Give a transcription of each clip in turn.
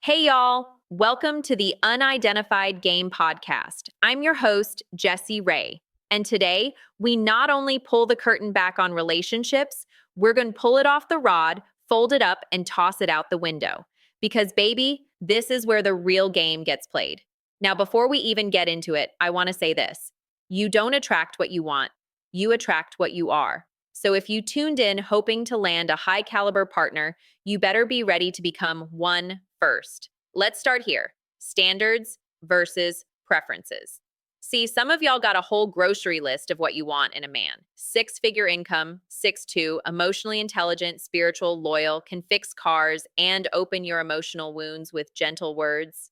Hey, y'all. Welcome to the Unidentified Game Podcast. I'm your host, Jessie Ray. And today, we not only pull the curtain back on relationships, we're going to pull it off the rod, fold it up, and toss it out the window. Because, baby, this is where the real game gets played. Now, before we even get into it, I want to say this. You don't attract what you want. You attract what you are. So if you tuned in hoping to land a high-caliber partner, you better be ready to become one first. Let's start here. Standards versus preferences. See, some of y'all got a whole grocery list of what you want in a man. 6-figure income, 6'2", emotionally intelligent, spiritual, loyal, can fix cars, and open your emotional wounds with gentle words.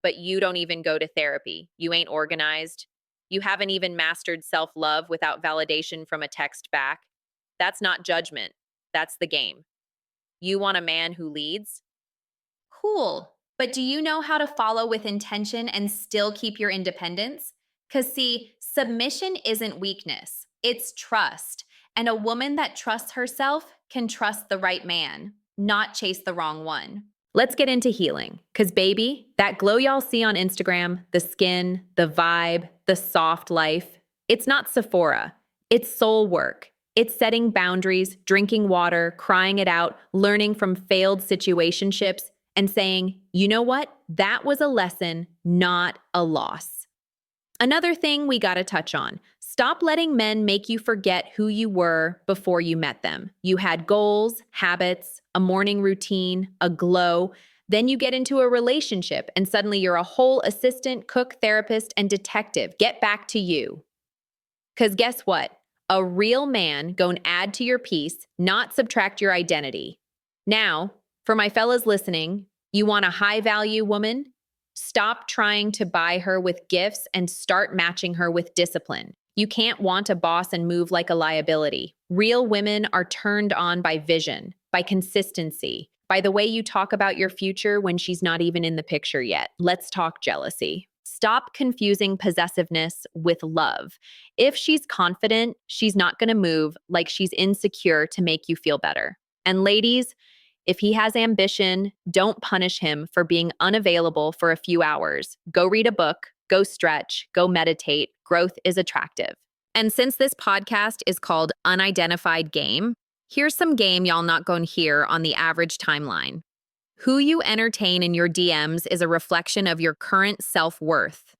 But you don't even go to therapy. You ain't organized. You haven't even mastered self-love without validation from a text back. That's not judgment. That's the game. You want a man who leads? Cool. But do you know how to follow with intention and still keep your independence? Because see, submission isn't weakness, it's trust. And a woman that trusts herself can trust the right man, not chase the wrong one. Let's get into healing. Because baby, that glow y'all see on Instagram, the skin, the vibe, the soft life, it's not Sephora. It's soul work. It's setting boundaries, drinking water, crying it out, learning from failed situationships, and saying, you know what? That was a lesson, not a loss. Another thing we gotta touch on. Stop letting men make you forget who you were before you met them. You had goals, habits, a morning routine, a glow. Then you get into a relationship and suddenly you're a whole assistant, cook, therapist, and detective. Get back to you. Because guess what? A real man gon' add to your piece, not subtract your identity. Now, for my fellas listening, you want a high-value woman? Stop trying to buy her with gifts and start matching her with discipline. You can't want a boss and move like a liability. Real women are turned on by vision, by consistency, by the way you talk about your future when she's not even in the picture yet. Let's talk jealousy. Stop confusing possessiveness with love. If she's confident, she's not going to move like she's insecure to make you feel better. And ladies, if he has ambition, don't punish him for being unavailable for a few hours. Go read a book, go stretch, go meditate. Growth is attractive. And since this podcast is called Unidentified Game, here's some game y'all not gonna hear on the average timeline. Who you entertain in your DMs is a reflection of your current self-worth.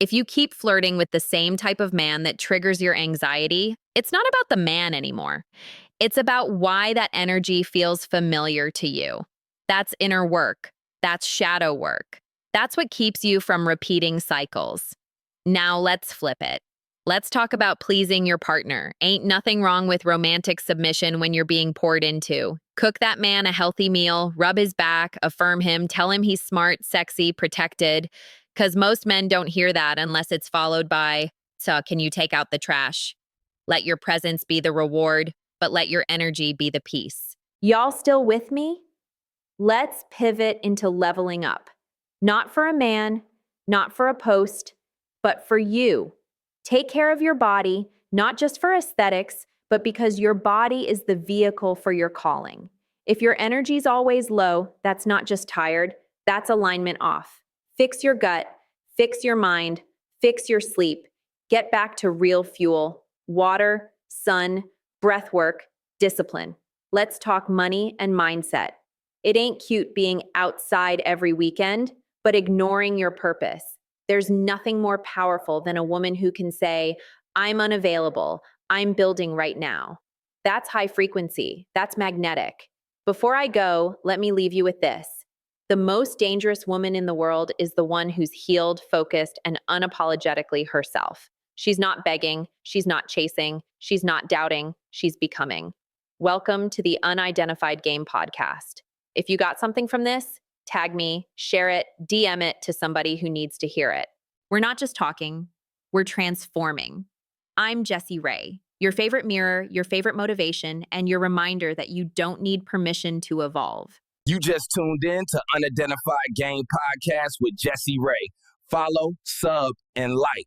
If you keep flirting with the same type of man that triggers your anxiety, it's not about the man anymore. It's about why that energy feels familiar to you. That's inner work. That's shadow work. That's what keeps you from repeating cycles. Now let's flip it. Let's talk about pleasing your partner. Ain't nothing wrong with romantic submission when you're being poured into. Cook that man a healthy meal, rub his back, affirm him, tell him he's smart, sexy, protected. Because most men don't hear that unless it's followed by, so can you take out the trash? Let your presence be the reward, but let your energy be the peace. Y'all still with me? Let's pivot into leveling up. Not for a man, not for a post, but for you. Take care of your body, not just for aesthetics, but because your body is the vehicle for your calling. If your energy's always low, that's not just tired, that's alignment off. Fix your gut, fix your mind, fix your sleep. Get back to real fuel, water, sun, breath work, discipline. Let's talk money and mindset. It ain't cute being outside every weekend, but ignoring your purpose. There's nothing more powerful than a woman who can say, I'm unavailable, I'm building right now. That's high frequency, that's magnetic. Before I go, let me leave you with this. The most dangerous woman in the world is the one who's healed, focused, and unapologetically herself. She's not begging, she's not chasing, she's not doubting, she's becoming. Welcome to the Unidentified Game Podcast. If you got something from this, tag me, share it, DM it to somebody who needs to hear it. We're not just talking, we're transforming. I'm Jessie Ray, your favorite mirror, your favorite motivation, and your reminder that you don't need permission to evolve. You just tuned in to Unidentified Game Podcast with Jessie Ray. Follow, sub, and like.